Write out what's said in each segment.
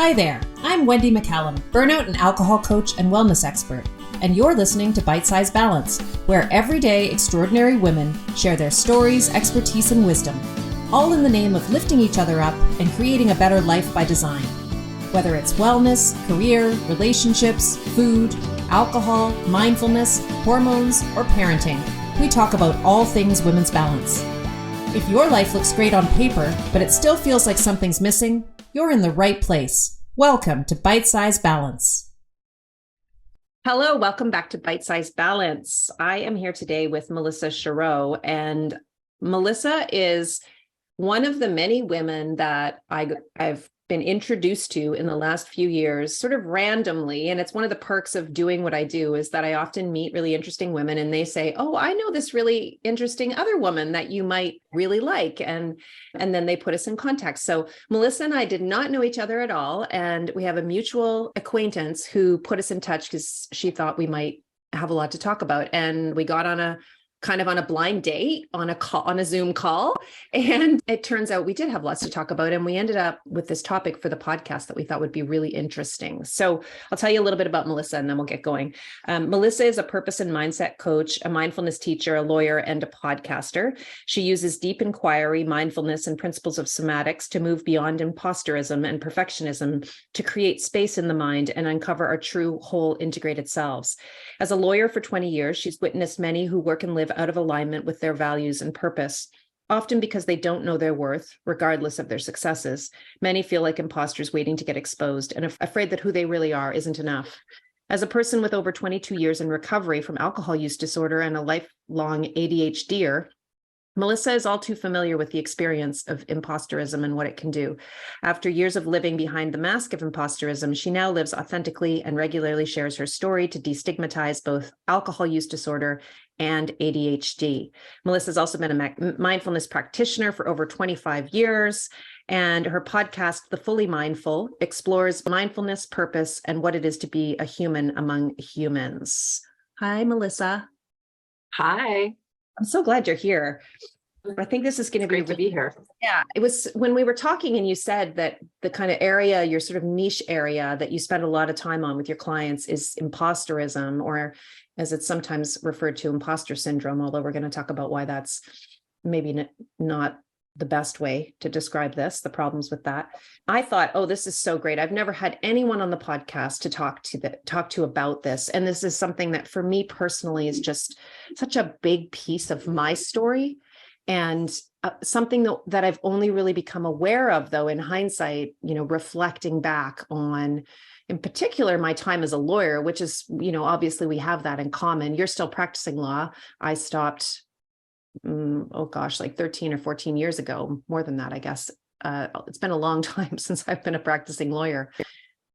Hi there, I'm Wendy McCallum, burnout and alcohol coach and wellness expert, and you're listening to Bite-Size Balance, where everyday extraordinary women share their stories, expertise, and wisdom, all in the name of lifting each other up and creating a better life by design. Whether it's wellness, career, relationships, food, alcohol, mindfulness, hormones, or parenting, we talk about all things women's balance. If your life looks great on paper, but it still feels like something's missing, you're in the right place. Welcome to Bite-Size Balance. Hello, welcome back to Bite-Size Balance. I am here today with Melissa Chureau, and Melissa is one of the many women that I've been introduced to in the last few years, sort of randomly. And it's one of the perks of doing what I do is that I often meet really interesting women and they say, oh, I know this really interesting other woman that you might really like. And then they put us in contact. So Melissa and I did not know each other at all. And we have a mutual acquaintance who put us in touch because she thought we might have a lot to talk about. And we got on a blind date on a Zoom call. And it turns out we did have lots to talk about. And we ended up with this topic for the podcast that we thought would be really interesting. So I'll tell you a little bit about Melissa and then we'll get going. Melissa is a purpose and mindset coach, a mindfulness teacher, a lawyer, and a podcaster. She uses deep inquiry, mindfulness, and principles of somatics to move beyond imposterism and perfectionism to create space in the mind and uncover our true, whole, integrated selves. As a lawyer for 20 years, she's witnessed many who work and live out of alignment with their values and purpose, often because they don't know their worth, regardless of their successes. Many feel like imposters waiting to get exposed and afraid that who they really are isn't enough. As a person with over 22 years in recovery from alcohol use disorder and a lifelong ADHD-er, Melissa is all too familiar with the experience of imposterism and what it can do. After years of living behind the mask of imposterism, she now lives authentically and regularly shares her story to destigmatize both alcohol use disorder and ADHD. Melissa's also been a mindfulness practitioner for over 25 years, and her podcast, The Fully Mindful, explores mindfulness, purpose, and what it is to be a human among humans. Hi, Melissa. Hi. I'm so glad you're here. I think this is going to be great to be here. Yeah, it was when we were talking and you said that the kind of area, your sort of niche area that you spend a lot of time on with your clients is imposterism, or as it's sometimes referred to, imposter syndrome, although we're going to talk about why that's maybe not the best way to describe this, the problems with that. I thought, oh, this is so great. I've never had anyone on the podcast to talk to about this. And this is something that for me personally is just such a big piece of my story. And something that I've only really become aware of, though, in hindsight, reflecting back on, in particular, my time as a lawyer, which is, obviously we have that in common. You're still practicing law. I stopped, like 13 or 14 years ago, more than that, I guess. It's been a long time since I've been a practicing lawyer.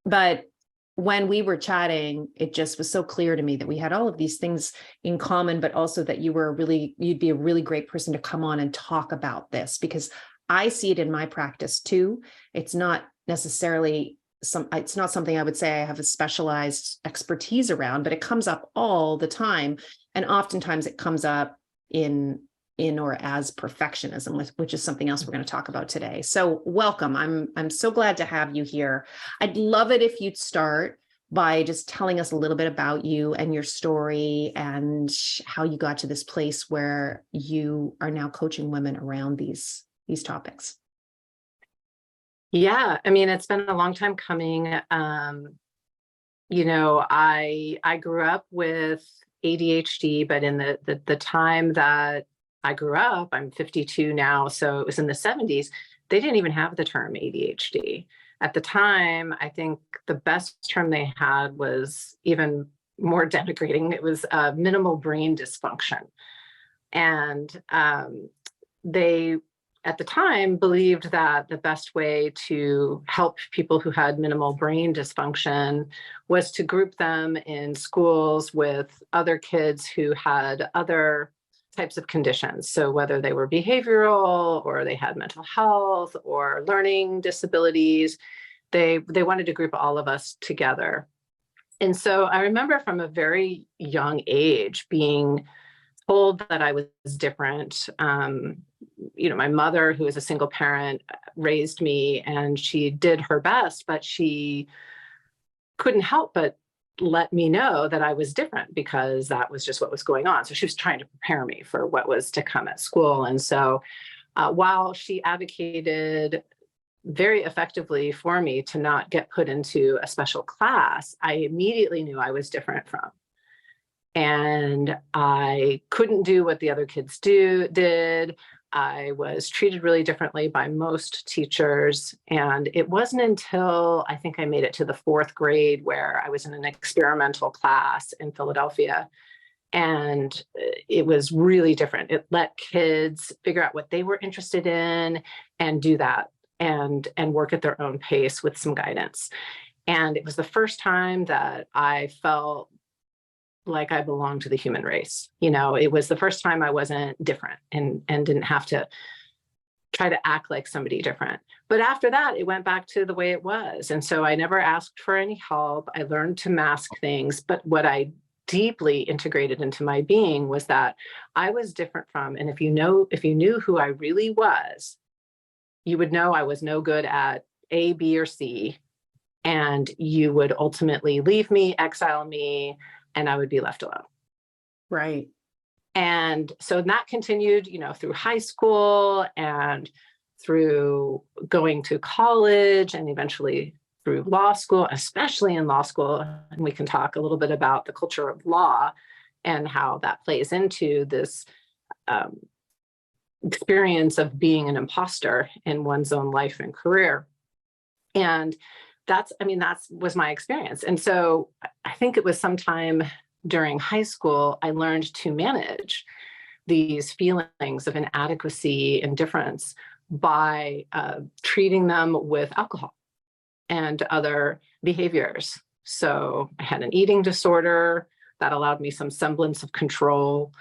But when we were chatting, it just was so clear to me that we had all of these things in common, but also that you'd be a really great person to come on and talk about this, because I see it in my practice too. It's not necessarily it's not something I would say I have a specialized expertise around, but it comes up all the time. And oftentimes it comes up in or as perfectionism, which is something else we're going to talk about today. So welcome. I'm so glad to have you here. I'd love it if you'd start by just telling us a little bit about you and your story and how you got to this place where you are now coaching women around these topics. Yeah, I mean, it's been a long time coming. I grew up with ADHD, but in the time that I grew up, I'm 52 now, so it was in the 70s, they didn't even have the term ADHD. At the time, I think the best term they had was even more denigrating. It was minimal brain dysfunction. And they, at the time, believed that the best way to help people who had minimal brain dysfunction was to group them in schools with other kids who had other types of conditions. So whether they were behavioral or they had mental health or learning disabilities, they wanted to group all of us together. And so I remember from a very young age being told that I was different. My mother, who is a single parent, raised me, and she did her best, but she couldn't help but let me know that I was different because that was just what was going on. So she was trying to prepare me for what was to come at school. And so while she advocated very effectively for me to not get put into a special class, I immediately knew I was different from. And I couldn't do what the other kids did. I was treated really differently by most teachers. And it wasn't until I think I made it to the 4th grade where I was in an experimental class in Philadelphia. And it was really different. It let kids figure out what they were interested in and do that and work at their own pace with some guidance. And it was the first time that I felt like I belonged to the human race. It was the first time I wasn't different and didn't have to try to act like somebody different. But after that, it went back to the way it was. And so I never asked for any help. I learned to mask things. But what I deeply integrated into my being was that I was different from, and if you knew who I really was, you would know I was no good at A, B, or C. And you would ultimately leave me, exile me, and I would be left alone. Right. And so that continued, through high school and through going to college and eventually through law school, especially in law school. And we can talk a little bit about the culture of law and how that plays into this experience of being an imposter in one's own life and career. And that was my experience. And so I think it was sometime during high school, I learned to manage these feelings of inadequacy and difference by treating them with alcohol and other behaviors. So I had an eating disorder that allowed me some semblance of control.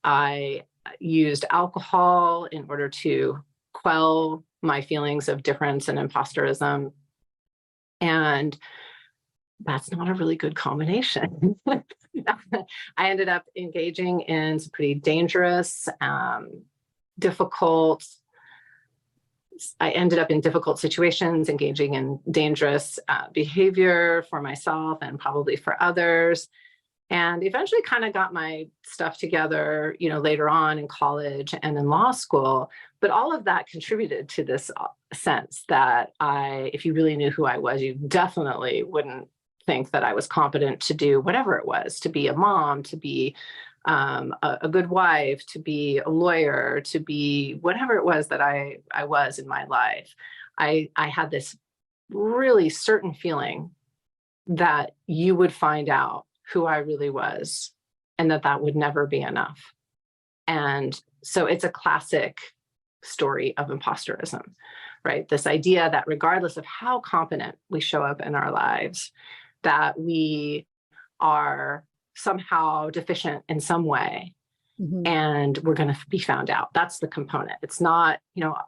I used alcohol in order to quell my feelings of difference and imposterism. And that's not a really good combination. I ended up engaging in some pretty dangerous, difficult situations, engaging in dangerous behavior for myself and probably for others. And eventually kind of got my stuff together, later on in college and in law school. But all of that contributed to this sense that if you really knew who I was, you definitely wouldn't think that I was competent to do whatever it was, to be a mom, to be a good wife, to be a lawyer, to be whatever it was that I was in my life. I had this really certain feeling that you would find out who I really was and that would never be enough. And so it's a classic story of imposterism, right? This idea that regardless of how competent we show up in our lives, that we are somehow deficient in some way, and we're going to be found out. That's the component. It's not,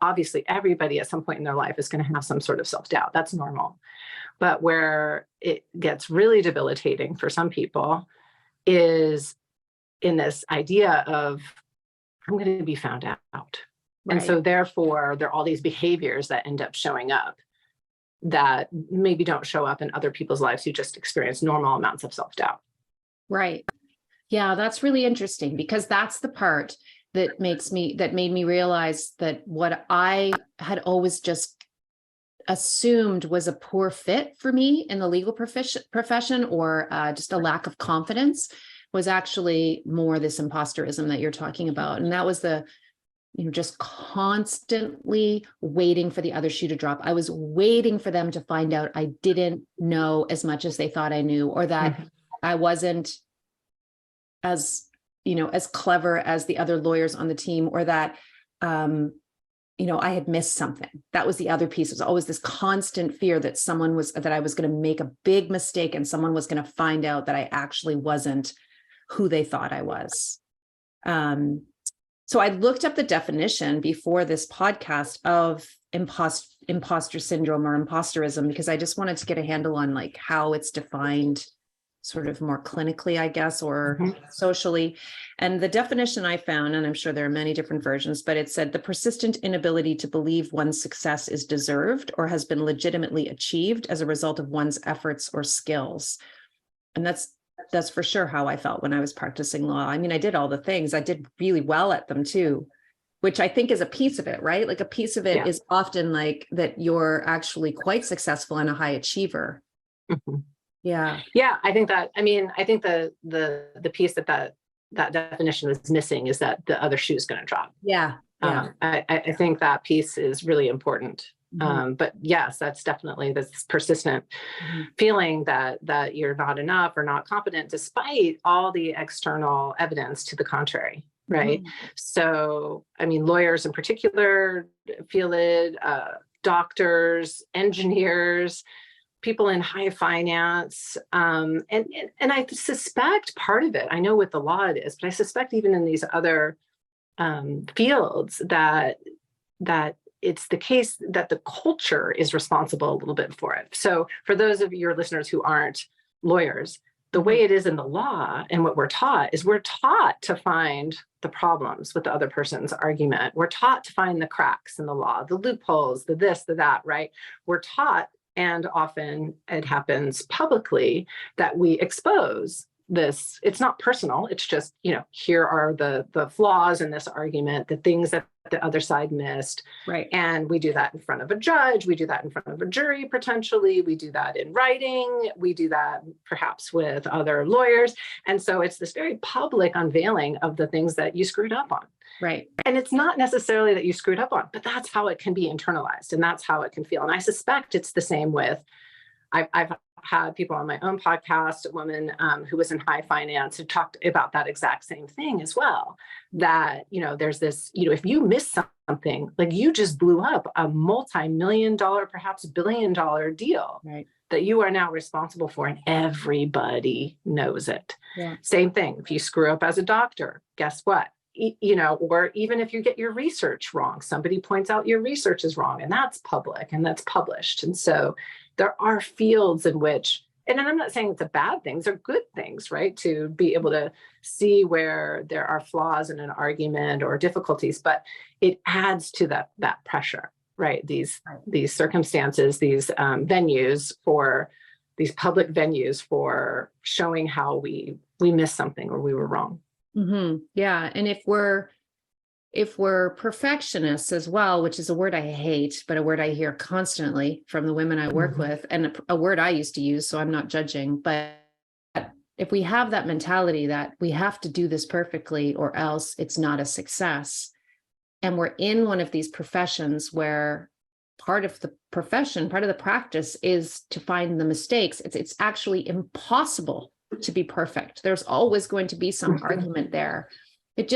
obviously everybody at some point in their life is going to have some sort of self-doubt. That's normal. But where it gets really debilitating for some people is in this idea of, I'm going to be found out. Right. And so therefore, there are all these behaviors that end up showing up that maybe don't show up in other people's lives who just experience normal amounts of self-doubt. Right. Yeah, that's really interesting, because that's the part that made me realize that what I had always just assumed was a poor fit for me in the legal profession, or just a lack of confidence, was actually more this imposterism that you're talking about. And that was just constantly waiting for the other shoe to drop. I was waiting for them to find out I didn't know as much as they thought I knew, or that I wasn't as clever as the other lawyers on the team, or that, I had missed something. That was the other piece. It was always this constant fear that that I was going to make a big mistake and someone was going to find out that I actually wasn't who they thought I was. So I looked up the definition before this podcast of imposter syndrome or imposterism, because I just wanted to get a handle on how it's defined sort of more clinically, I guess, or socially. And the definition I found, and I'm sure there are many different versions, but it said the persistent inability to believe one's success is deserved or has been legitimately achieved as a result of one's efforts or skills. And that's for sure how I felt when I was practicing law. I mean, I did all the things. I did really well at them too, which I think is a piece of it, right? Like a piece of it is often like that you're actually quite successful and a high achiever. Mm-hmm. Yeah. Yeah. I think the piece that definition is missing is that the other shoe is going to drop. Yeah. Yeah. I think that piece is really important. But yes, that's definitely this persistent feeling that you're not enough or not competent, despite all the external evidence to the contrary. Right. So, I mean, lawyers in particular feel it, doctors, engineers, people in high finance. And I suspect part of it, I know with the law it is, but I suspect even in these other fields that it's the case that the culture is responsible a little bit for it. So for those of your listeners who aren't lawyers, the way it is in the law and what we're taught to find the problems with the other person's argument. We're taught to find the cracks in the law, the loopholes, the this, the that, right? We're taught, and often it happens publicly, that we expose this. It's not personal. It's just, here are the flaws in this argument, the things that the other side missed. Right. And we do that in front of a judge. We do that in front of a jury, potentially. We do that in writing. We do that perhaps with other lawyers. And so it's this very public unveiling of the things that you screwed up on. Right. And it's not necessarily that you screwed up on, but that's how it can be internalized. And that's how it can feel. And I suspect it's the same with, I've had people on my own podcast, a woman who was in high finance, who talked about that exact same thing as well. That, there's this, if you miss something, like you just blew up a multi-million-dollar, perhaps billion-dollar deal, right, that you are now responsible for, and everybody knows it. Yeah. Same thing. If you screw up as a doctor, guess what? Or even if you get your research wrong, somebody points out your research is wrong, and that's public and that's published. And so there are fields in which, and I'm not saying it's a bad thing, they're good things, right? To be able to see where there are flaws in an argument or difficulties, but it adds to that pressure, right? These circumstances, these these public venues for showing how we missed something or we were wrong. Yeah. And if we're perfectionists as well, which is a word I hate, but a word I hear constantly from the women I work with, and a word I used to use, so I'm not judging, but if we have that mentality that we have to do this perfectly or else it's not a success, and we're in one of these professions where part of the profession, part of the practice is to find the mistakes, it's actually impossible to be perfect. There's always going to be some argument there. It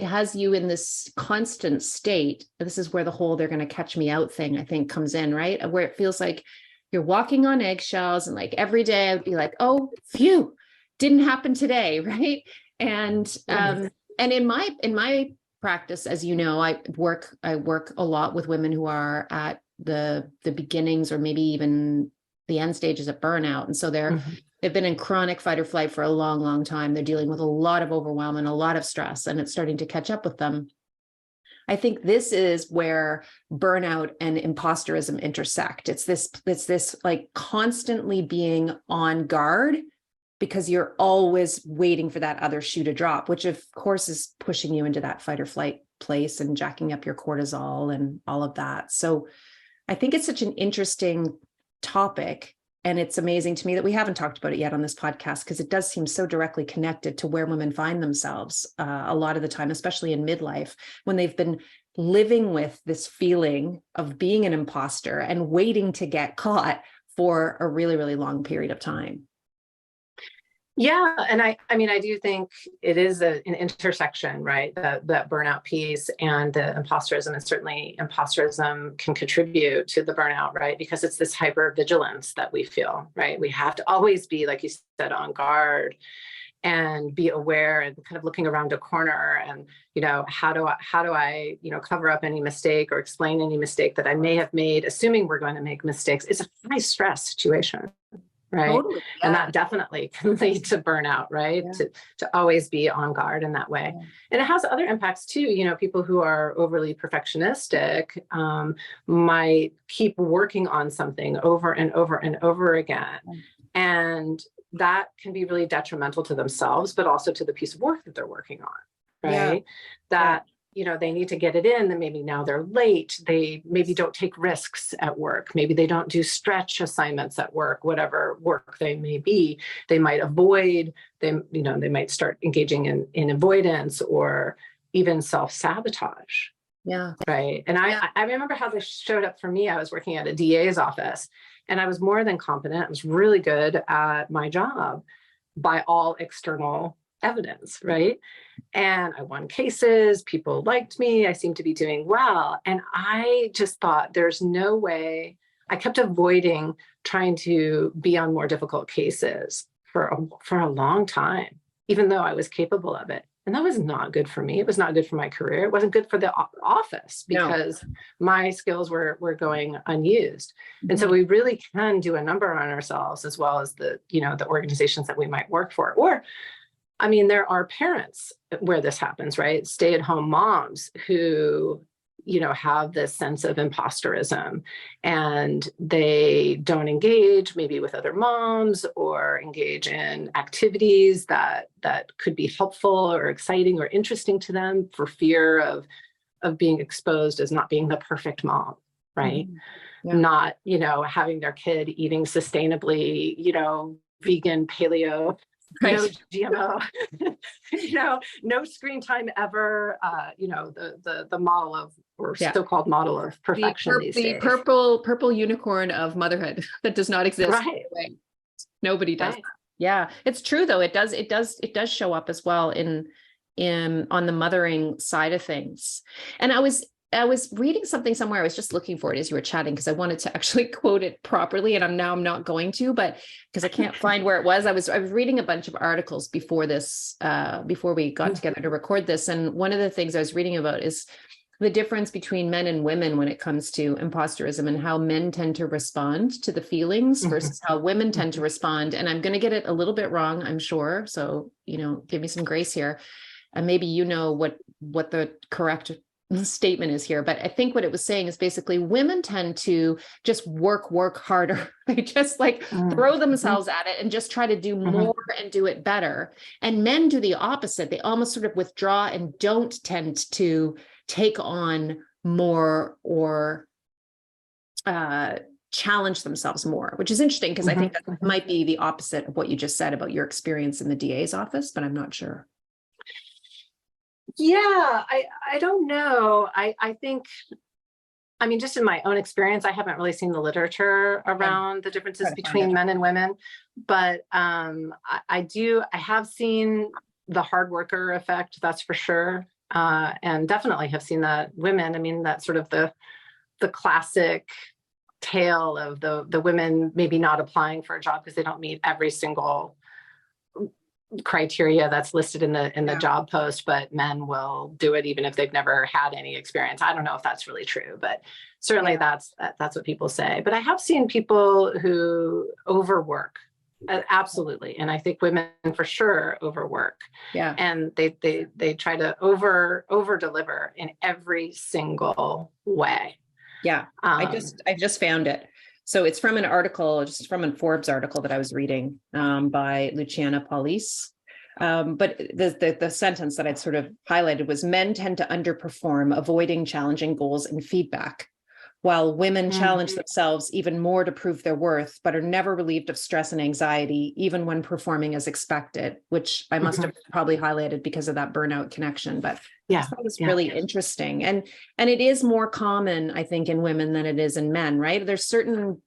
has you in this constant state. This is where the whole "they're going to catch me out" thing, I think, comes in, right? Where it feels like you're walking on eggshells, and like every day I would be like, oh, phew, didn't happen today, right? And in my practice, as you know, I work a lot with women who are at the beginnings or maybe even the end stages of burnout. And so they've been in chronic fight or flight for a long, long time. They're dealing with a lot of overwhelm and a lot of stress, and it's starting to catch up with them. I think this is where burnout and imposterism intersect. It's this like constantly being on guard because you're always waiting for that other shoe to drop, which of course is pushing you into that fight or flight place and jacking up your cortisol and all of that. So I think it's such an interesting topic. And it's amazing to me that we haven't talked about it yet on this podcast, because it does seem so directly connected to where women find themselves a lot of the time, especially in midlife, when they've been living with this feeling of being an imposter and waiting to get caught for a really, really long period of time. Yeah. And I mean, I do think it is an intersection, right? That burnout piece and the imposterism, and certainly imposterism can contribute to the burnout, right? Because it's this hypervigilance that we feel, right? We have to always be, like you said, on guard and be aware and kind of looking around a corner and, how do I, cover up any mistake or explain any mistake that I may have made, assuming we're going to make mistakes. It's a high stress situation. right? Totally. Yeah. And that definitely can lead to burnout, right? Yeah. To always be on guard in that way. Yeah. And it has other impacts too. You know, people who are overly perfectionistic might keep working on something over and over and over again. And that can be really detrimental to themselves, but also to the piece of work that they're working on, right? That, you know, they need to get it in, and maybe now they're late. They maybe don't take risks at work. Maybe they don't do stretch assignments at work, whatever work they may be. They might avoid them, you know, they might start engaging in avoidance or even self-sabotage. Yeah. Right. And I remember how this showed up for me. I was working at a DA's office, and I was more than competent. I was really good at my job by all external evidence, right? And I won cases, people liked me, I seemed to be doing well. And I just thought, there's no way. I kept avoiding trying to be on more difficult cases for a long time, even though I was capable of it. And that was not good for me. It was not good for my career. It wasn't good for the office because my skills were going unused. And so we really can do a number on ourselves, as well as the, you know, the organizations that we might work for. Or, I mean, there are parents where this happens, right? Stay-at-home moms who, you know, have this sense of imposterism, and they don't engage maybe with other moms or engage in activities that could be helpful or exciting or interesting to them for fear of being exposed as not being the perfect mom, right? Not, you know, having their kid eating sustainably, you know, vegan, paleo, no GMO, you know, no screen time ever, you know, the model of, or so-called model of perfection these days. The purple unicorn of motherhood that does not exist. Right. Nobody does. Right. Yeah, it's true though. It does show up as well in on the mothering side of things. And I was reading something somewhere. I was just looking for it as you were chatting, because I wanted to actually quote it properly, and I'm not going to, but because I can't find where it was. I was reading a bunch of articles before this, before we got together to record this. And one of the things I was reading about is the difference between men and women when it comes to imposterism, and how men tend to respond to the feelings versus how women tend to respond. And I'm going to get it a little bit wrong, I'm sure. So, you know, give me some grace here. And maybe you know what the correct statement is here, but I think what it was saying is basically women tend to just work harder. They just like throw themselves at it and just try to do more and do it better. And men do the opposite. They almost sort of withdraw and don't tend to take on more or challenge themselves more, which is interesting, because I think that might be the opposite of what you just said about your experience in the DA's office, but I'm not sure. Yeah, I don't know. I think, I mean, just in my own experience, I haven't really seen the literature around the differences between men and women, but I have seen the hard worker effect, that's for sure. And definitely have seen that women, I mean, that's sort of the classic tale of the women maybe not applying for a job because they don't meet every single criteria that's listed in the job post, but men will do it even if they've never had any experience. I don't know if that's really true, but certainly that's what people say. But I have seen people who overwork, absolutely, and I think women for sure overwork. Yeah, and they try to over deliver in every single way. Yeah, I just found it. So it's from an article, just from a Forbes article that I was reading by Luciana Paulis. But the sentence that I'd sort of highlighted was, men tend to underperform, avoiding challenging goals and feedback, while women challenge themselves even more to prove their worth, but are never relieved of stress and anxiety, even when performing as expected, which I must have probably highlighted because of that burnout connection. But yeah, that was really interesting. And it is more common, I think, in women than it is in men, right? There's certain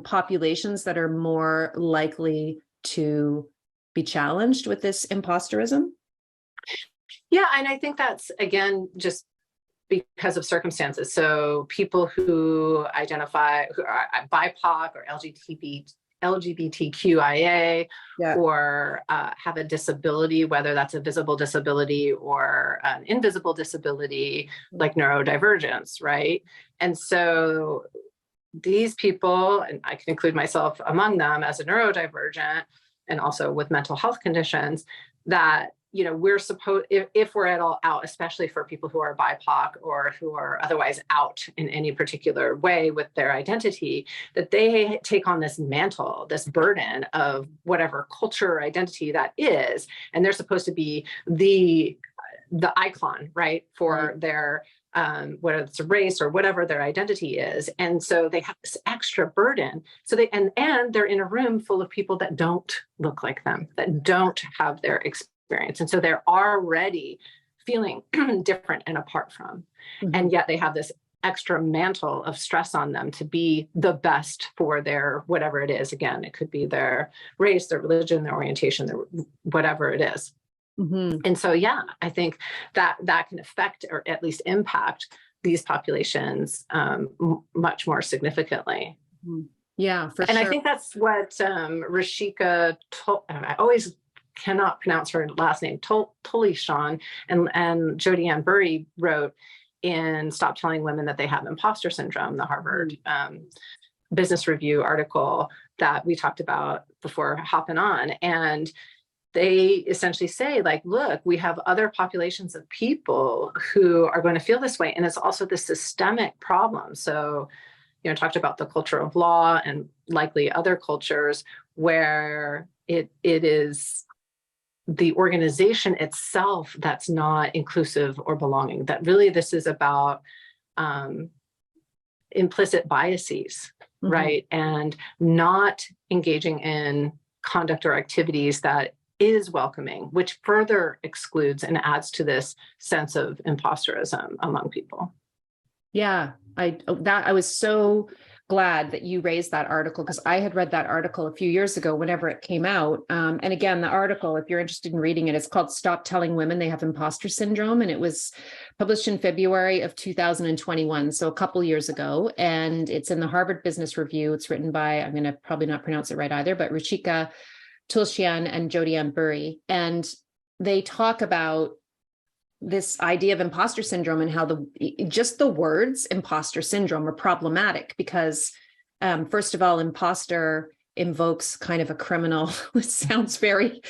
populations that are more likely to be challenged with this imposterism. Yeah, and I think that's, again, just because of circumstances. So people who identify, who are BIPOC or LGBTQIA, or have a disability, whether that's a visible disability or an invisible disability, like neurodivergence, right? And so these people, and I can include myself among them as a neurodivergent and also with mental health conditions, that, you know, we're supposed, if we're at all out, especially for people who are BIPOC or who are otherwise out in any particular way with their identity, that they take on this mantle, this burden of whatever culture or identity that is, and they're supposed to be the icon, right, for their whether it's a race or whatever their identity is. And so they have this extra burden. So they, and they're in a room full of people that don't look like them, that don't have their experience. And so they're already feeling different and apart from, and yet they have this extra mantle of stress on them to be the best for their, whatever it is. Again, it could be their race, their religion, their orientation, their whatever it is. And so, yeah, I think that can affect or at least impact these populations much more significantly. Yeah, for and sure. I think that's what Rashika, I always cannot pronounce her last name, Tolishan and Jodi Ann Burry wrote in Stop Telling Women That They Have Imposter Syndrome, the Harvard Business Review article that we talked about before hopping on. And they essentially say, like, look, we have other populations of people who are going to feel this way. And it's also this systemic problem. So, you know, talked about the culture of law and likely other cultures where it is the organization itself that's not inclusive or belonging, that really this is about implicit biases, right? And not engaging in conduct or activities that is welcoming, which further excludes and adds to this sense of imposterism among people. Yeah, I was so glad that you raised that article, because I had read that article a few years ago whenever it came out. And again, the article, if you're interested in reading it, it's called Stop Telling Women They Have Imposter Syndrome. And it was published in February of 2021, so a couple years ago. And it's in the Harvard Business Review. It's written by, I'm going to probably not pronounce it right either, but Rashika Tolishan and Jodi Ann Burry. And they talk about this idea of imposter syndrome and how just the words imposter syndrome are problematic because, first of all, imposter invokes kind of a criminal. It sounds very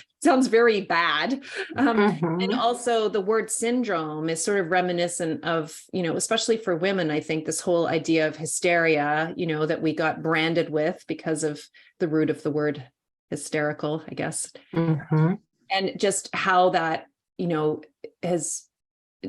bad. And also the word syndrome is sort of reminiscent of, you know, especially for women, I think this whole idea of hysteria, you know, that we got branded with because of the root of the word hysterical, I guess. And just how that, you know, has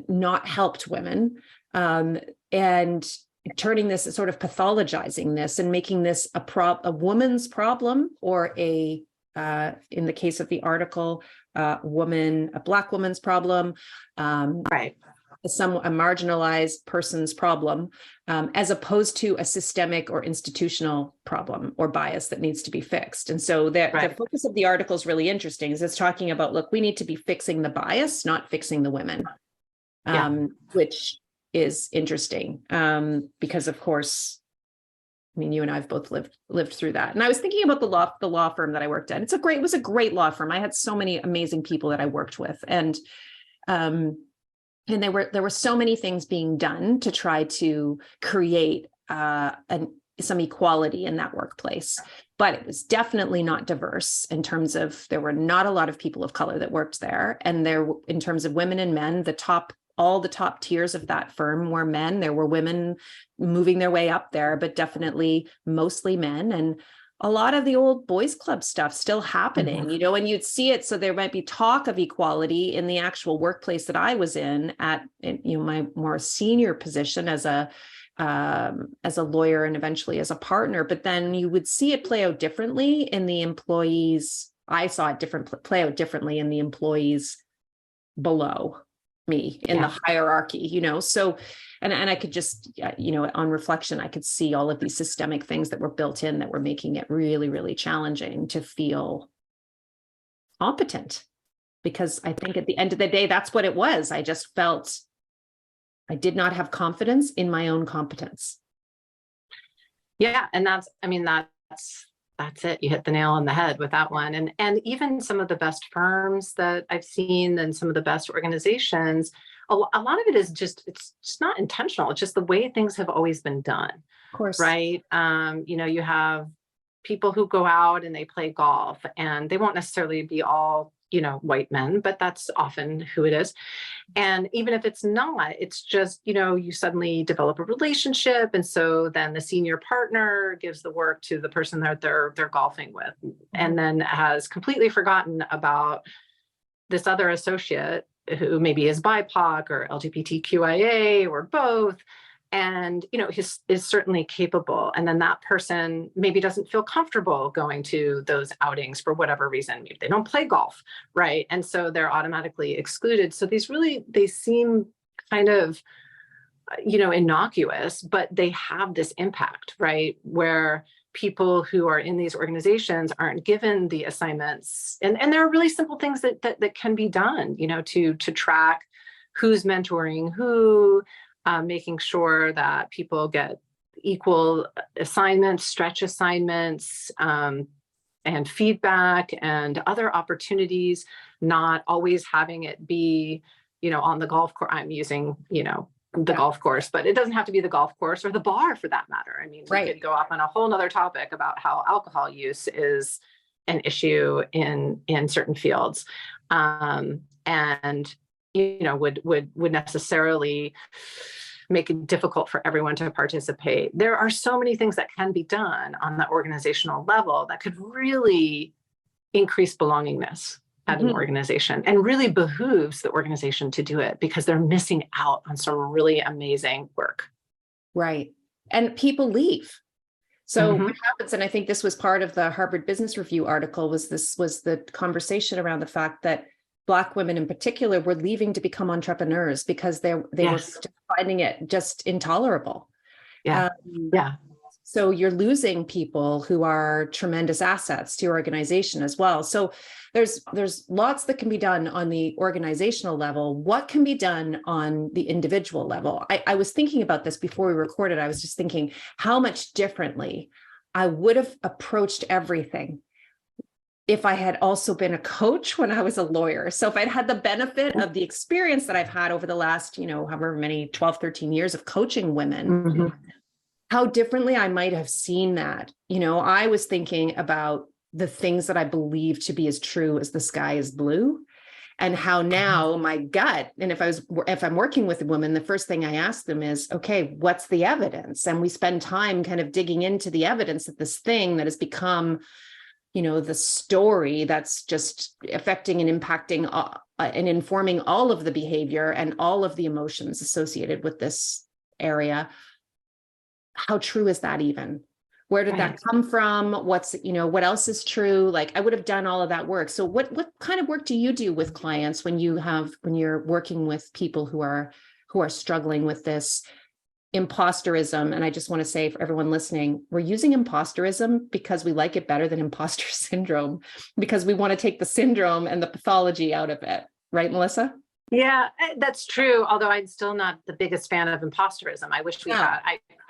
not helped women, and turning this, sort of pathologizing this and making this a woman's problem, or in the case of the article, a Black woman's problem, right? A marginalized person's problem, as opposed to a systemic or institutional problem or bias that needs to be fixed. And so the focus of the article is really interesting, is it's talking about, look, we need to be fixing the bias, not fixing the women, which is interesting, because of course, I mean, you and I have both lived through that. And I was thinking about the law firm that I worked at. It was a great law firm. I had so many amazing people that I worked with, and there were so many things being done to try to create some equality in that workplace, but it was definitely not diverse in terms of, there were not a lot of people of color that worked there. And in terms of women and men, all the top tiers of that firm were men. There were women moving their way up there, but definitely mostly men. And a lot of the old boys club stuff still happening, you know, and you'd see it. So there might be talk of equality in the actual workplace that I was in you know, my more senior position as a lawyer and eventually as a partner. But then you would see it play out differently in the employees. I saw it play out differently in the employees below me in the hierarchy, you know. So, and I could just, you know, on reflection, I could see all of these systemic things that were built in that were making it really, really challenging to feel competent, because I think at the end of the day, that's what it was. I just felt I did not have confidence in my own competence. Yeah. And that's it. You hit the nail on the head with that one. And even some of the best firms that I've seen and some of the best organizations a lot of it is it's just not intentional. It's just the way things have always been done. Of course. Right. You have people who go out and they play golf, and they won't necessarily be all, white men, but that's often who it is. And even if it's not, it's just, you suddenly develop a relationship. And so then the senior partner gives the work to the person that they're golfing with, and then has completely forgotten about this other associate who maybe is BIPOC or LGBTQIA or both, and is certainly capable. And then that person maybe doesn't feel comfortable going to those outings for whatever reason. Maybe they don't play golf, right? And so they're automatically excluded. So they seem kind of innocuous, but they have this impact, right? Where people who are in these organizations aren't given the assignments, and there are really simple things that can be done, to track who's mentoring who, making sure that people get equal assignments, stretch assignments, and feedback and other opportunities, not always having it be, on the golf course. I'm using, the golf course, but it doesn't have to be the golf course or the bar for that matter. I mean, we could go off on a whole nother topic about how alcohol use is an issue in certain fields. And would necessarily make it difficult for everyone to participate. There are so many things that can be done on the organizational level that could really increase belongingness at an organization, and really behooves the organization to do it, because they're missing out on some really amazing work. Right. And people leave. So what happens, and I think this was part of the Harvard Business Review article, was the conversation around the fact that Black women in particular were leaving to become entrepreneurs because they were finding it just intolerable. Yeah. So you're losing people who are tremendous assets to your organization as well. So there's lots that can be done on the organizational level. What can be done on the individual level? I was thinking about this before we recorded. I was just thinking how much differently I would have approached everything if I had also been a coach when I was a lawyer. So if I'd had the benefit of the experience that I've had over the last, however many, 12, 13 years of coaching women, how differently I might have seen that. I was thinking about the things that I believe to be as true as the sky is blue, and how now my gut, and if I'm working with a woman, the first thing I ask them is, okay, what's the evidence? And we spend time kind of digging into the evidence that this thing that has become, the story that's just affecting and impacting and informing all of the behavior and all of the emotions associated with this area. How true is that even? Where did that come from? What's, what else is true? Like, I would have done all of that work. So what kind of work do you do with clients when you're working with people who are struggling with this imposterism? And I just want to say for everyone listening, we're using imposterism because we like it better than imposter syndrome, because we want to take the syndrome and the pathology out of it. Right, Melissa? Yeah, that's true. Although I'm still not the biggest fan of imposterism. I wish we had.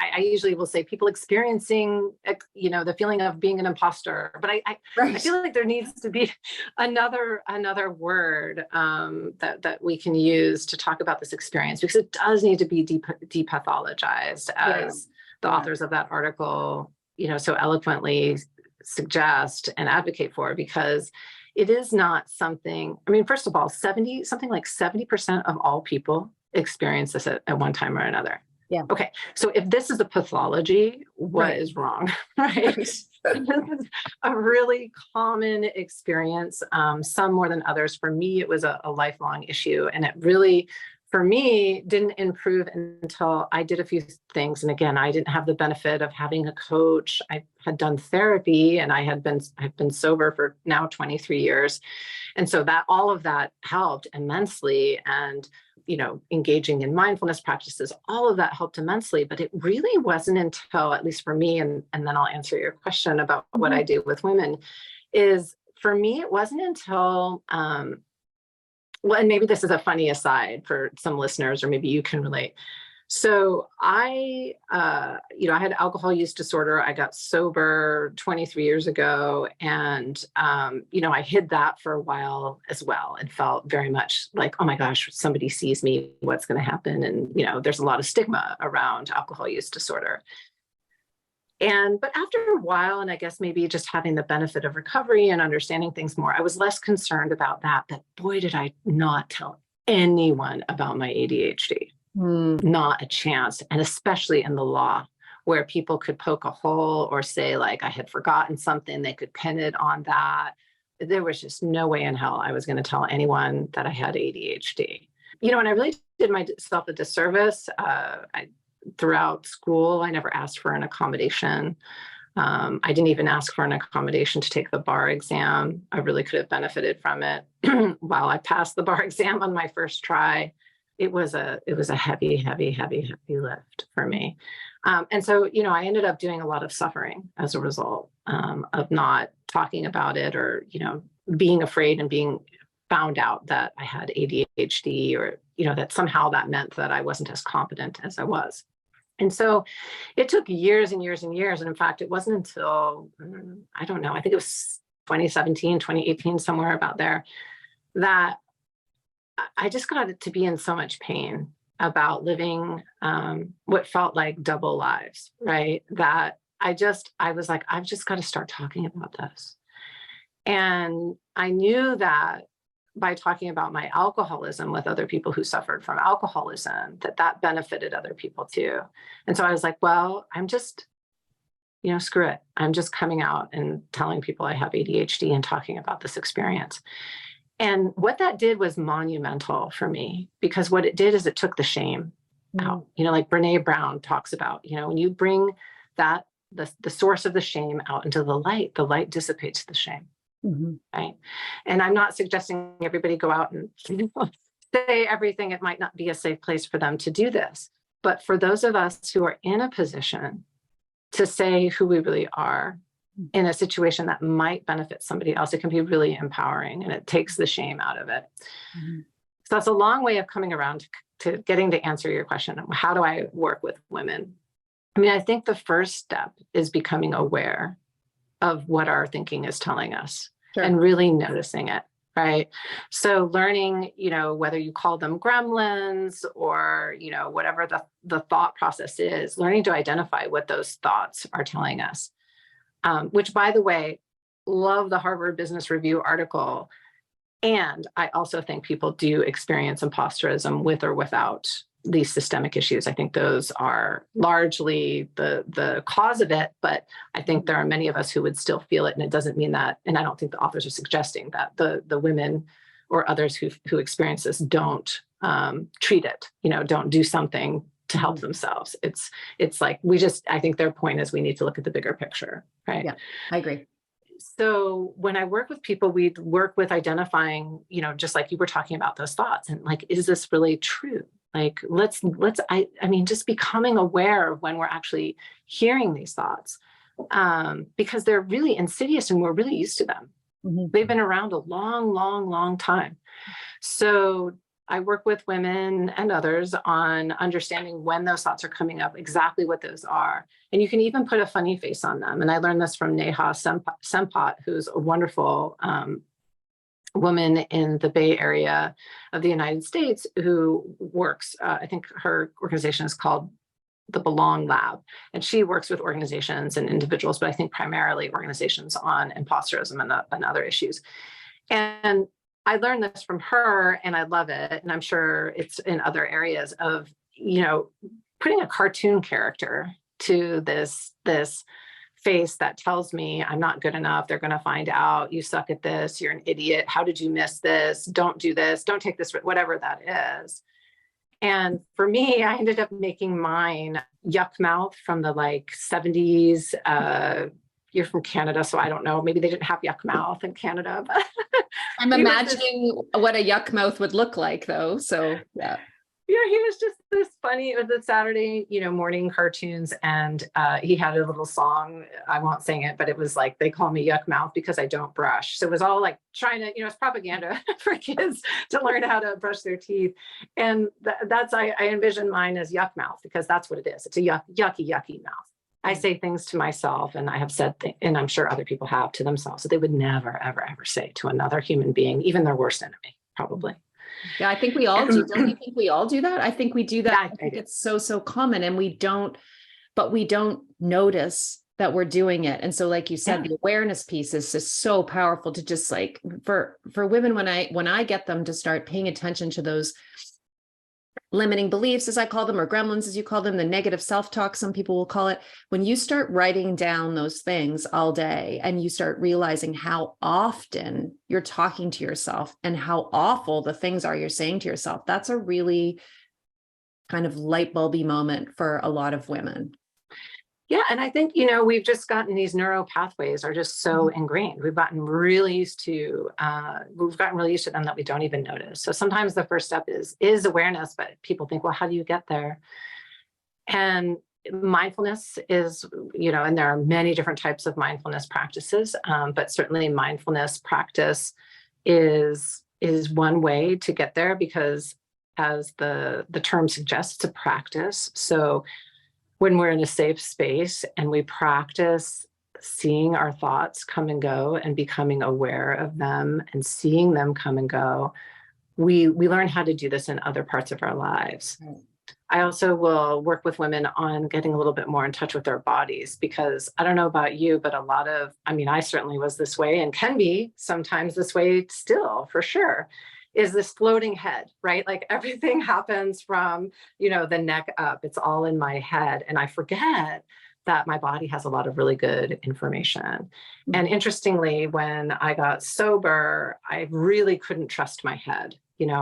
I usually will say people experiencing, the feeling of being an imposter. But I feel like there needs to be another word that we can use to talk about this experience, because it does need to be depathologized, as the authors of that article, so eloquently suggest and advocate for, because it is not something. I mean, first of all, something like 70% of all people experience this at one time or another. Yeah. Okay. So if this is a pathology, what is wrong? Right. This is a really common experience, some more than others. For me, it was a lifelong issue, and it really, for me, didn't improve until I did a few things. And again, I didn't have the benefit of having a coach. I had done therapy, and I've been sober for now 23 years. And so all of that helped immensely. And, engaging in mindfulness practices, all of that helped immensely. But it really wasn't until, at least for me, and then I'll answer your question about what I do with women, is for me, it wasn't until, well, and maybe this is a funny aside for some listeners, or maybe you can relate. So I had alcohol use disorder. I got sober 23 years ago. And, I hid that for a while as well and felt very much like, oh my gosh, somebody sees me, what's going to happen? And, there's a lot of stigma around alcohol use disorder. But after a while, and I guess maybe just having the benefit of recovery and understanding things more, I was less concerned about that boy, did I not tell anyone about my ADHD. Not a chance. And especially in the law, where people could poke a hole or say, like, I had forgotten something, they could pin it on that. There was just no way in hell I was going to tell anyone that I had ADHD. And I really did myself a disservice. Throughout school, I never asked for an accommodation. I didn't even ask for an accommodation to take the bar exam. I really could have benefited from it. While I passed the bar exam on my first try, it was a heavy, heavy, heavy, heavy lift for me. And so, I ended up doing a lot of suffering as a result of not talking about it, or, being afraid and being found out that I had ADHD, or, that somehow that meant that I wasn't as competent as I was. And so it took years and years and years. And in fact, it wasn't until, I don't know, I think it was 2017, 2018, somewhere about there, that I just got to be in so much pain about living what felt like double lives, right? That I was like, I've just got to start talking about this. And I knew that by talking about my alcoholism with other people who suffered from alcoholism, that benefited other people too. And so I was like, well, I'm just, screw it. I'm just coming out and telling people I have ADHD and talking about this experience. And what that did was monumental for me, because what it did is it took the shame out, like Brene Brown talks about, when you bring that, the source of the shame out into the light dissipates the shame. Right. And I'm not suggesting everybody go out and say everything. It might not be a safe place for them to do this. But for those of us who are in a position to say who we really are in a situation that might benefit somebody else, it can be really empowering, and it takes the shame out of it. So that's a long way of coming around to getting to answer your question. How do I work with women? I mean, I think the first step is becoming aware of what our thinking is telling us. Sure. And really noticing it, right? So learning, whether you call them gremlins or, whatever the thought process is, learning to identify what those thoughts are telling us. Which, by the way, love the Harvard Business Review article. And I also think people do experience imposterism with or without these systemic issues. I think those are largely the cause of it, but I think there are many of us who would still feel it. And it doesn't mean that, and I don't think the authors are suggesting that the women or others who experience this don't treat it, don't do something to help themselves. It's like, I think their point is we need to look at the bigger picture, right? Yeah, I agree. So when I work with people, we work with identifying, just like you were talking about those thoughts, and like, is this really true? Like, I mean, just becoming aware of when we're actually hearing these thoughts, because they're really insidious and we're really used to them. They've been around a long, long, long time. So I work with women and others on understanding when those thoughts are coming up, exactly what those are. And you can even put a funny face on them. And I learned this from Neha Sempat, who's a wonderful woman in the Bay Area of the United States who works, I think her organization is called the Belong Lab. And she works with organizations and individuals, but I think primarily organizations on imposterism and other issues. And I learned this from her and I love it. And I'm sure it's in other areas of, putting a cartoon character to this face that tells me I'm not good enough. They're going to find out. You suck at this. You're an idiot. How did you miss this? Don't do this. Don't take this, whatever that is. And for me, I ended up making mine Yuck Mouth from the 70s. You're from Canada, so I don't know. Maybe they didn't have Yuck Mouth in Canada. But I'm imagining what a yuck mouth would look like, though. So yeah. He was just this funny. It was the Saturday, morning cartoons, and he had a little song. I won't sing it, but it was like, they call me Yuck Mouth because I don't brush. So it was all like trying to, it's propaganda for kids to learn how to brush their teeth. And I envision mine as Yuck Mouth because that's what it is. It's a yucky mouth. I say things to myself, and I have said things, and I'm sure other people have, to themselves that they would never, ever, ever say to another human being, even their worst enemy, probably. Yeah, I think we all do. Don't you think we all do that? I think we do that. I think do. it's so common, and we don't notice that we're doing it. And so, like you said, the awareness piece is just so powerful to just like for women, when I get them to start paying attention to those limiting beliefs, as I call them, or gremlins, as you call them, the negative self-talk, some people will call it. When you start writing down those things all day and you start realizing how often you're talking to yourself and how awful the things are you're saying to yourself, that's a really kind of light bulby moment for a lot of women. Yeah. And I think, we've just gotten these neural pathways are just so ingrained. We've gotten really used to them that we don't even notice. So sometimes the first step is awareness, but people think, well, how do you get there? And mindfulness is, and there are many different types of mindfulness practices, but certainly mindfulness practice is one way to get there, because as the term suggests, it's a practice. So when we're in a safe space and we practice seeing our thoughts come and go and becoming aware of them and seeing them come and go, we learn how to do this in other parts of our lives. Right. I also will work with women on getting a little bit more in touch with their bodies, because I don't know about you, but I certainly was this way and can be sometimes this way still, for sure. Is this floating head, right? Like everything happens from, the neck up. It's all in my head. And I forget that my body has a lot of really good information. Mm-hmm. And interestingly, when I got sober, I really couldn't trust my head. There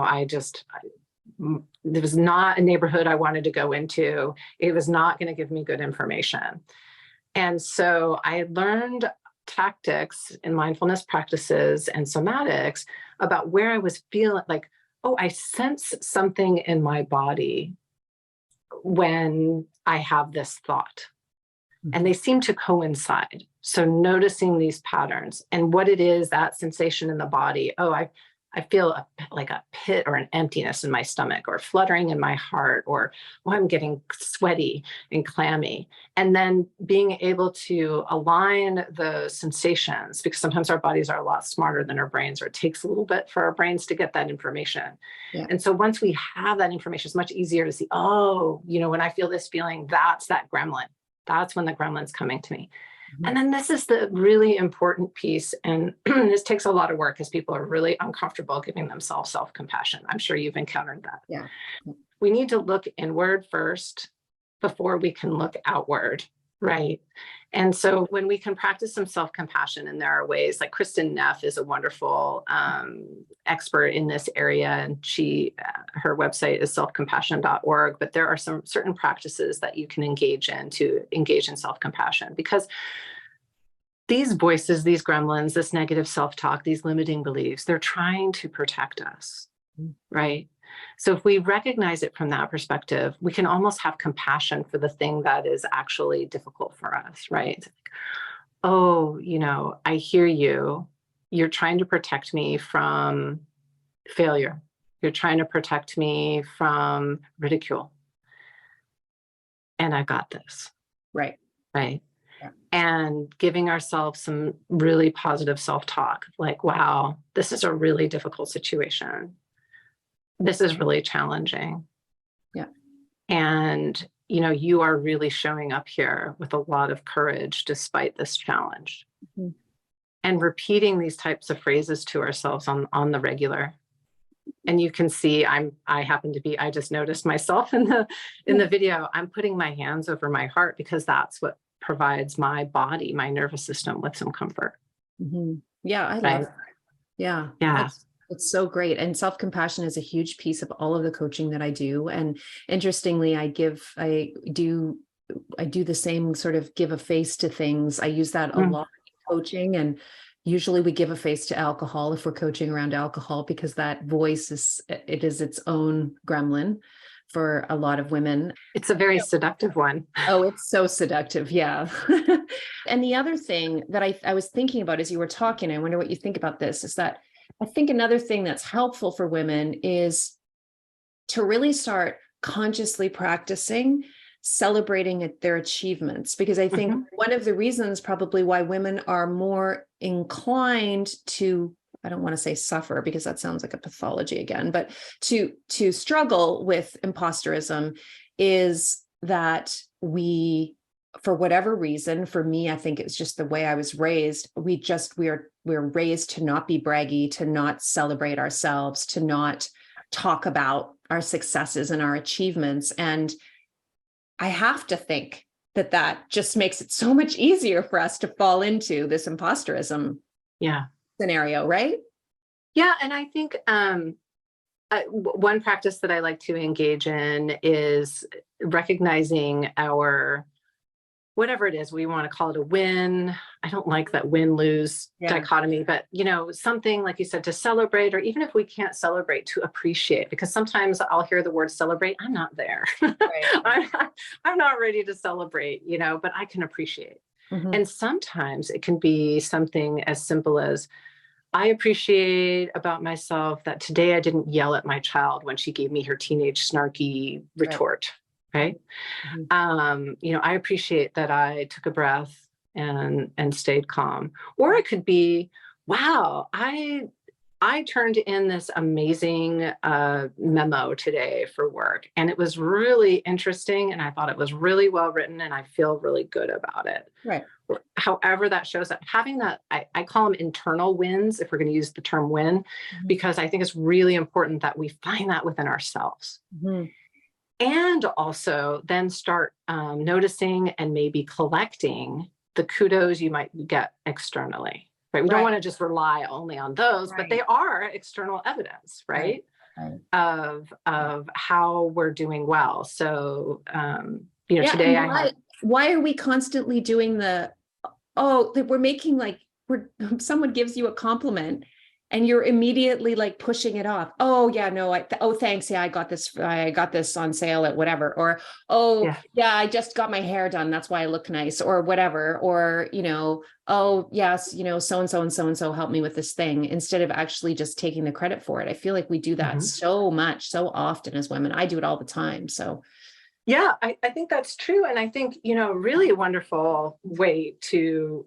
was not a neighborhood I wanted to go into. It was not going to give me good information. And so I learned tactics in mindfulness practices and somatics about where I was feeling like, oh, I sense something in my body when I have this thought. And they seem to coincide. So noticing these patterns and what it is, that sensation in the body. Oh, I feel like a pit or an emptiness in my stomach, or fluttering in my heart, or I'm getting sweaty and clammy. And then being able to align the sensations, because sometimes our bodies are a lot smarter than our brains, or it takes a little bit for our brains to get that information. Yeah. And so once we have that information, it's much easier to see, when I feel this feeling, that's that gremlin. That's when the gremlin's coming to me. And then this is the really important piece. And this takes a lot of work because people are really uncomfortable giving themselves self-compassion. I'm sure you've encountered that. Yeah. We need to look inward first before we can look outward, right? And so when we can practice some self-compassion, and there are ways, like Kristen Neff is a wonderful expert in this area, and her website is selfcompassion.org, but there are some certain practices that you can engage in to engage in self-compassion, because these voices, these gremlins, this negative self-talk, these limiting beliefs, they're trying to protect us, right? So if we recognize it from that perspective, we can almost have compassion for the thing that is actually difficult for us, right? Oh, I hear you. You're trying to protect me from failure. You're trying to protect me from ridicule. And I got this. Right. Right. Yeah. And giving ourselves some really positive self-talk, like, wow, this is a really difficult situation. This is really challenging. Yeah. And, you are really showing up here with a lot of courage despite this challenge. Mm-hmm. And repeating these types of phrases to ourselves on the regular. And you can see I just noticed myself in the video, I'm putting my hands over my heart, because that's what provides my body, my nervous system, with some comfort. Mm-hmm. Yeah. I love that. Yeah. Yeah. It's so great. And self-compassion is a huge piece of all of the coaching that I do. And interestingly, I do the same sort of give a face to things. I use that a lot in coaching, and usually we give a face to alcohol if we're coaching around alcohol, because that voice is its own gremlin. for a lot of women. It's a very seductive one. Oh, it's so seductive. Yeah. And the other thing that I was thinking about as you were talking, I wonder what you think about this, is that I think another thing that's helpful for women is to really start consciously practicing celebrating their achievements. Because I think one of the reasons probably why women are more inclined to, I don't want to say suffer because that sounds like a pathology again, but to struggle with imposterism is that we, for whatever reason, for me, I think it's just the way I was raised. We're raised to not be braggy, to not celebrate ourselves, to not talk about our successes and our achievements. And I have to think that just makes it so much easier for us to fall into this imposterism scenario, right? Yeah. And I think one practice that I like to engage in is recognizing our, whatever it is, we want to call it a win. I don't like that win-lose dichotomy, but something like you said, to celebrate, or even if we can't celebrate, to appreciate, because sometimes I'll hear the word celebrate. I'm not there. Right. I'm not ready to celebrate, but I can appreciate. And sometimes it can be something as simple as, I appreciate about myself that today I didn't yell at my child when she gave me her teenage snarky retort. Right. I appreciate that I took a breath and stayed calm. Or it could be, wow, I turned in this amazing memo today for work, and it was really interesting, and I thought it was really well written, and I feel really good about it. Right. However that shows up, having that, I call them internal wins, if we're going to use the term win, because I think it's really important that we find that within ourselves. And also then start noticing and maybe collecting the kudos you might get externally, right? We don't want to just rely only on those, but they are external evidence, right? Of how we're doing well. So, today why are we constantly doing we're making someone gives you a compliment and you're immediately like pushing it off. Oh yeah, no, thanks. Yeah, I got this on sale at whatever. Or, yeah, I just got my hair done. That's why I look nice, or whatever. Or, oh yes, so-and-so and so-and-so helped me with this thing, instead of actually just taking the credit for it. I feel like we do that so much, so often as women. I do it all the time. So yeah, I think that's true. And I think, really a wonderful way to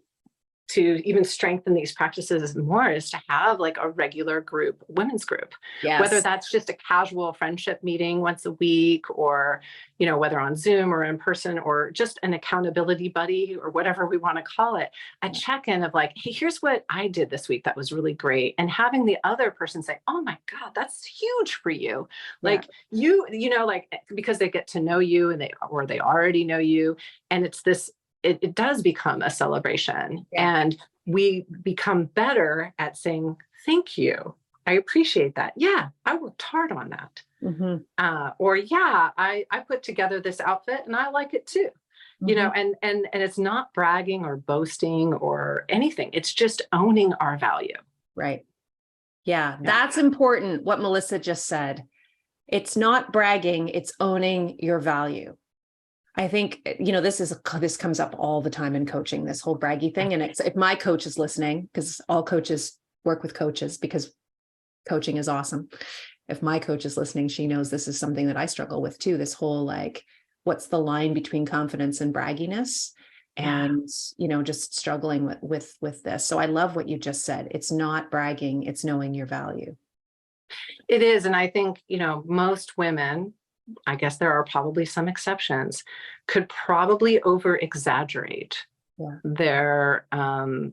even strengthen these practices more is to have like a regular group, women's group, whether that's just a casual friendship meeting once a week, or, whether on Zoom or in person, or just an accountability buddy, or whatever we want to call it, a check-in of like, hey, here's what I did this week that was really great. And having the other person say, oh my God, that's huge for you. Like because they get to know you and they already know you. And it's this, it does become a celebration, and we become better at saying, thank you. I appreciate that. Yeah, I worked hard on that. Or I put together this outfit and I like it too. And it's not bragging or boasting or anything. It's just owning our value. Right. Yeah, that's important. What Melissa just said. It's not bragging, it's owning your value. I think, this comes up all the time in coaching, this whole braggy thing. And if my coach is listening, because all coaches work with coaches because coaching is awesome. If my coach is listening, she knows this is something that I struggle with too. This whole, what's the line between confidence and bragginess, and, just struggling with this. So I love what you just said. It's not bragging, it's knowing your value. It is. And I think, most women, I guess there are probably some exceptions, could probably over exaggerate their, not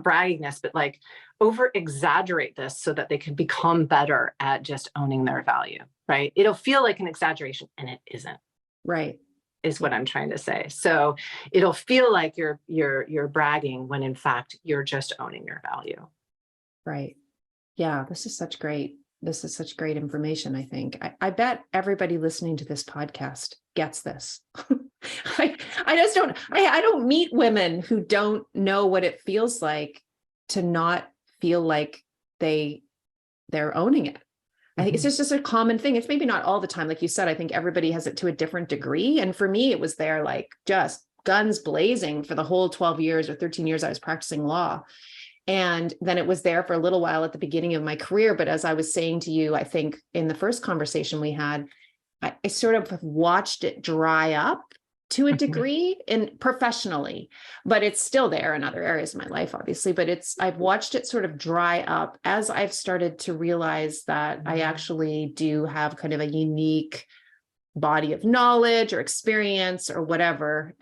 bragginess, but like over exaggerate this so that they can become better at just owning their value, right? It'll feel like an exaggeration and it isn't. Right. Is what I'm trying to say. So it'll feel like you're bragging when in fact you're just owning your value. Right. Yeah. This is such great information. I think I bet everybody listening to this podcast gets this. I don't meet women who don't know what it feels like to not feel like they're owning it. I think it's just a common thing. It's maybe not all the time. Like you said, I think everybody has it to a different degree. And for me, it was there like just guns blazing for the whole 12 years or 13 years I was practicing law. And then it was there for a little while at the beginning of my career. But as I was saying to you, I think in the first conversation we had, I sort of watched it dry up to a degree and professionally, but it's still there in other areas of my life, obviously, but I've watched it sort of dry up as I've started to realize that I actually do have kind of a unique body of knowledge or experience or whatever,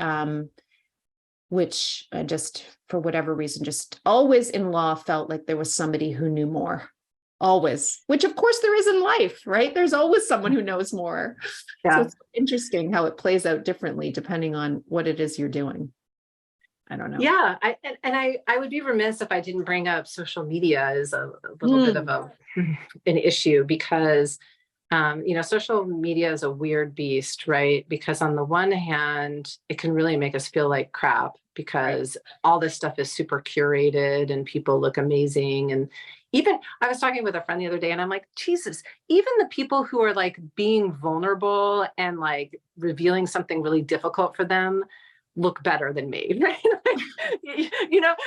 which I just, for whatever reason, just always in law felt like there was somebody who knew more. Always, which of course there is in life, right? There's always someone who knows more. Yeah. So it's interesting how it plays out differently depending on what it is you're doing. I don't know. Yeah. I would be remiss if I didn't bring up social media as a little bit of an issue because, social media is a weird beast, right? Because on the one hand, it can really make us feel like crap because all this stuff is super curated and people look amazing. And even I was talking with a friend the other day and I'm like, Jesus, even the people who are like being vulnerable and like revealing something really difficult for them look better than me, right?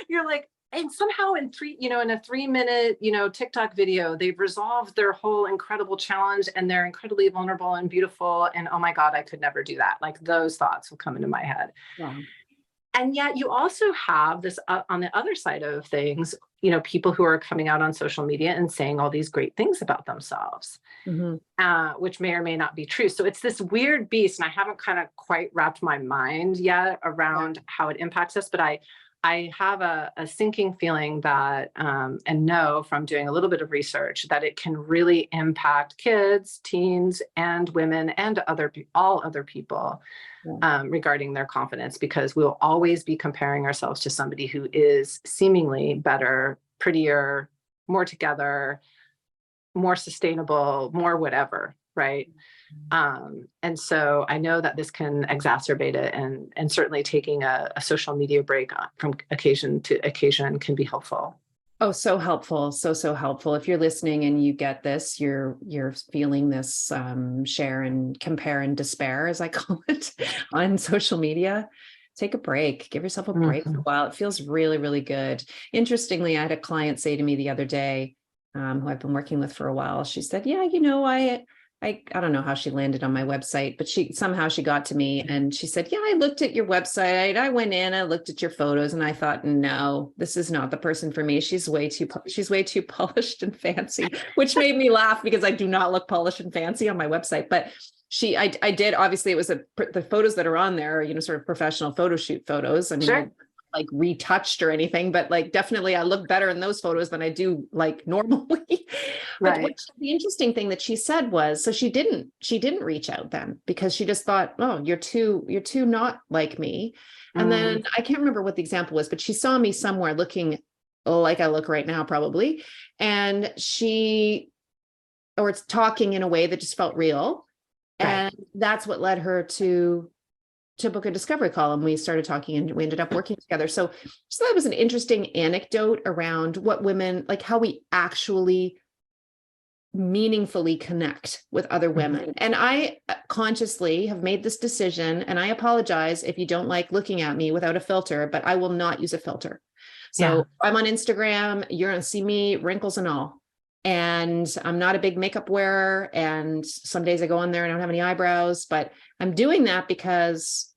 You're like, and somehow in a 3-minute, TikTok video, they've resolved their whole incredible challenge and they're incredibly vulnerable and beautiful. And oh my God, I could never do that. Like those thoughts will come into my head. Wow. And yet you also have this on the other side of things, people who are coming out on social media and saying all these great things about themselves, which may or may not be true. So it's this weird beast. And I haven't kind of quite wrapped my mind yet around how it impacts us. But I have a sinking feeling that, and know from doing a little bit of research, that it can really impact kids, teens, and women, and all other people regarding their confidence, because we'll always be comparing ourselves to somebody who is seemingly better, prettier, more together, more sustainable, more whatever, right? And so I know that this can exacerbate it, and certainly taking a social media break from occasion to occasion can be helpful. Oh, so helpful. So helpful. If you're listening and you get this, you're feeling this share and compare and despair, as I call it, on social media, take a break, give yourself a break for a while. It feels really, really good. Interestingly, I had a client say to me the other day, who I've been working with for a while. She said, yeah, I don't know how she landed on my website, but she got to me and she said, yeah, I looked at your website. I went in, I looked at your photos and I thought, no, this is not the person for me. She's way too polished and fancy, which made me laugh because I do not look polished and fancy on my website. But I did, obviously it was the photos that are on there, sort of professional photo shoot photos. I mean, sure. Like retouched or anything, but like definitely I look better in those photos than I do like normally. But the interesting thing that she said was, so she didn't reach out then because she just thought, oh, you're too not like me. And then I can't remember what the example was, but she saw me somewhere looking like I look right now, probably. And it's talking in a way that just felt real. Right. And that's what led her to book a discovery call, and we started talking and we ended up working together. So that was an interesting anecdote around what women, like how we actually meaningfully connect with other women. And I consciously have made this decision, and I apologize if you don't like looking at me without a filter, but I will not use a filter. So I'm on Instagram, you're going to see me wrinkles and all. And I'm not a big makeup wearer. And some days I go on there and I don't have any eyebrows, but I'm doing that because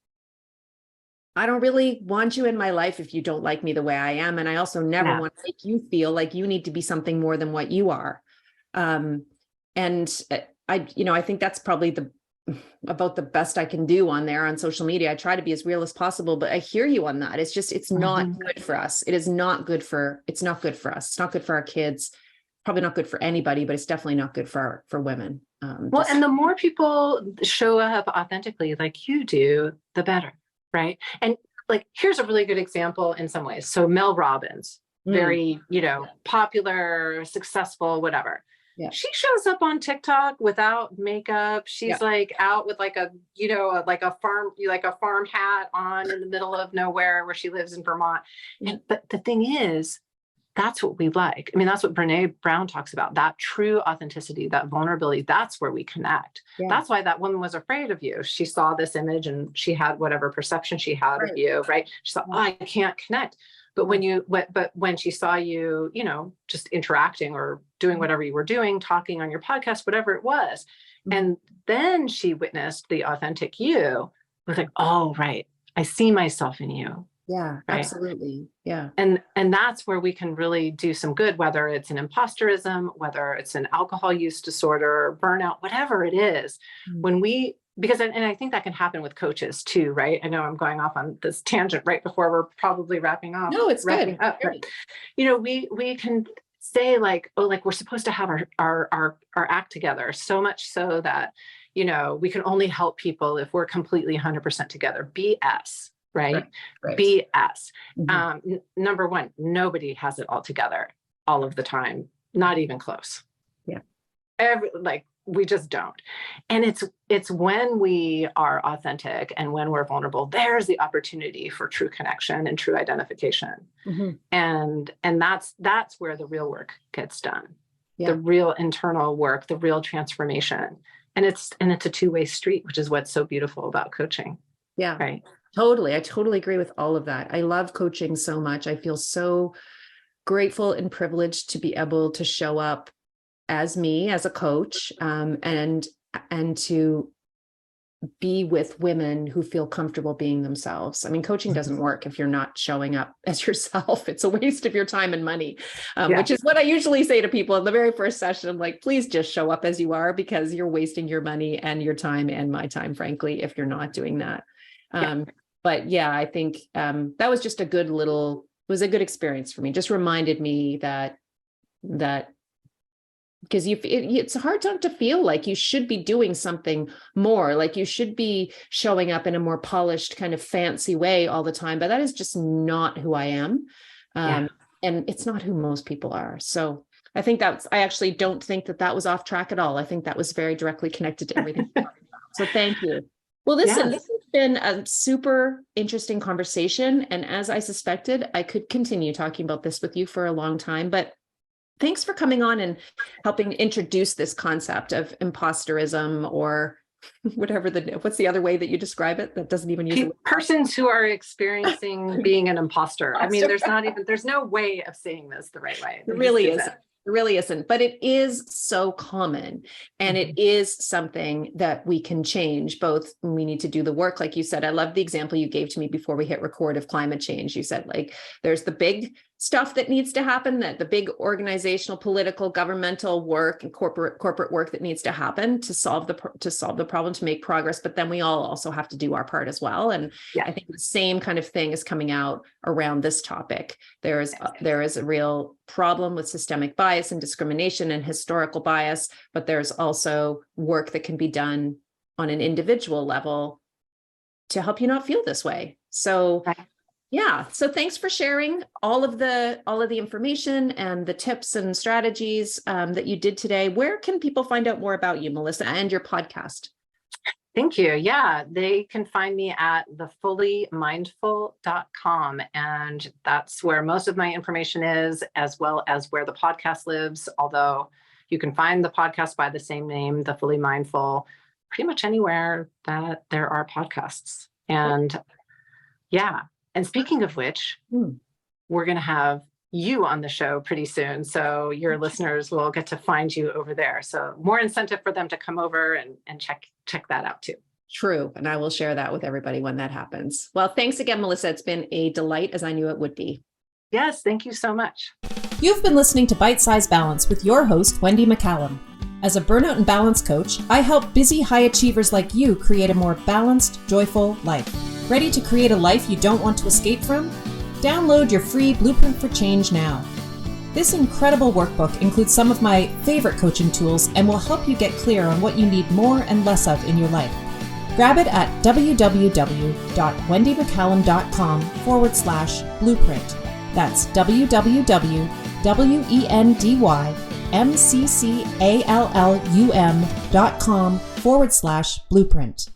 I don't really want you in my life if you don't like me the way I am. And I also never want to make you feel like you need to be something more than what you are. And I think that's probably about the best I can do on there on social media. I try to be as real as possible, but I hear you on that. It's not good for us. It's not good for us. It's not good for our kids. Probably not good for anybody, but it's definitely not good for women. And the more people show up authentically like you do, the better, right? And like, here's a really good example in some ways. So Mel Robbins, very, popular, successful, whatever. Yeah. She shows up on TikTok without makeup. She's like out with like a farm hat on in the middle of nowhere where she lives in Vermont. But the thing is, that's what we like. I mean, that's what Brene Brown talks about, that true authenticity, that vulnerability. That's where we connect. Yeah. That's why that woman was afraid of you. She saw this image and she had whatever perception she had of you, right? She thought, oh, I can't connect. But when she saw you, just interacting or doing whatever you were doing, talking on your podcast, whatever it was, and then she witnessed the authentic you, was like, oh, right, I see myself in you. Yeah, right? Absolutely. Yeah. And that's where we can really do some good, whether it's an imposterism, whether it's an alcohol use disorder, burnout, whatever it is, because I think that can happen with coaches too, right? I know I'm going off on this tangent right before we're probably wrapping up. No, it's good. But, we can say like, oh, like we're supposed to have our act together, so much so that, we can only help people if we're completely 100% together. BS. Right. BS. Number one, nobody has it all together all of the time, not even close. Yeah. We just don't. And it's when we are authentic and when we're vulnerable, there's the opportunity for true connection and true identification. And that's where the real work gets done. Yeah. The real internal work, the real transformation. And it's a two-way street, which is what's so beautiful about coaching. Yeah. Right. Totally. I totally agree with all of that. I love coaching so much. I feel so grateful and privileged to be able to show up as me, as a coach, and to be with women who feel comfortable being themselves. I mean, coaching doesn't work if you're not showing up as yourself. It's a waste of your time and money, which is what I usually say to people in the very first session. I'm like, please just show up as you are, because you're wasting your money and your time and my time, frankly, if you're not doing that. But yeah, I think that was just a good experience for me. Just reminded me that because it's hard not to feel like you should be doing something more, like you should be showing up in a more polished kind of fancy way all the time. But that is just not who I am. And it's not who most people are. So I think I actually don't think that was off track at all. I think that was very directly connected to everything. So thank you. Well, listen, This has been a super interesting conversation. And as I suspected, I could continue talking about this with you for a long time, but thanks for coming on and helping introduce this concept of imposterism, or what's the other way that you describe it that doesn't even use persons who are experiencing being an imposter. I mean, there's no way of saying this the right way. It really isn't. It really isn't, but it is so common, and it is something that we can change. Both, we need to do the work. Like you said, I love the example you gave to me before we hit record of climate change. You said, like, there's the big stuff that needs to happen, that the big organizational, political, governmental work and corporate work that needs to happen to solve the problem, to make progress. But then we all also have to do our part as well. And I think the same kind of thing is coming out around this topic. There is a real problem with systemic bias and discrimination and historical bias, but there's also work that can be done on an individual level to help you not feel this way. So so thanks for sharing all of the information and the tips and strategies that you did today. Where can people find out more about you, Melissa, and your podcast? Thank you. Yeah, they can find me at thefullymindful.com. And that's where most of my information is, as well as where the podcast lives. Although you can find the podcast by the same name, The Fully Mindful, pretty much anywhere that there are podcasts. And and speaking of which, we're going to have you on the show pretty soon. So your listeners will get to find you over there. So more incentive for them to come over and check that out too. True. And I will share that with everybody when that happens. Well, thanks again, Melissa. It's been a delight, as I knew it would be. Yes. Thank you so much. You've been listening to Bite Size Balance with your host, Wendy McCallum. As a burnout and balance coach, I help busy high achievers like you create a more balanced, joyful life. Ready to create a life you don't want to escape from? Download your free Blueprint for Change now. This incredible workbook includes some of my favorite coaching tools and will help you get clear on what you need more and less of in your life. Grab it at www.wendymccallum.com/blueprint. That's www.wendymccallum.com/blueprint.